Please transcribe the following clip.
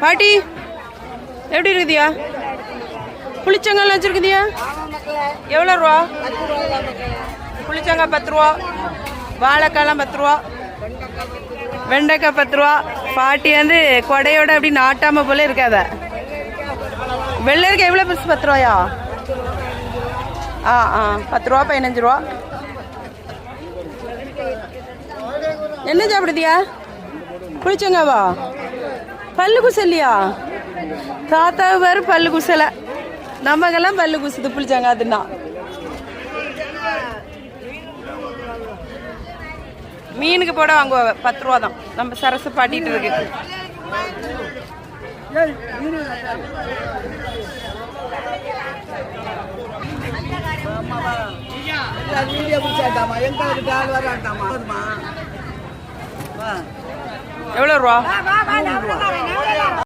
பாட்டி எப்படி இருக்குதியா? புளிச்சங்காய் வச்சிருக்குதியா? எவ்வளோ ரூபா? புளிச்சங்காய் 10 ரூபா, வாழைக்காய்லாம் 10 ரூபா, வெண்டைக்காய் 10 ரூபா. பாட்டி வந்து கொடையோட அப்படி நாட்டாம போல இருக்காத. வெள்ளரிக்காய் எவ்வளோ பெருசு? 10 ரூபாயா? 10 ரூபா, 15 ரூபா. என்ன சாப்பிடுதியா? புளிச்சங்காவா? பல்லு குசலியா? தாத்தாவை பாரு பல்லு குசலை, நமக்கெல்லாம் பல்லு குசுது புளிச்சங்காதுன்னா. மீனுக்கு போட வாங்குவாங்க 10 ரூபா தான். நம்ம சரசு பாட்டிட்டு இருக்கு. எவ்வளோ ரூபா?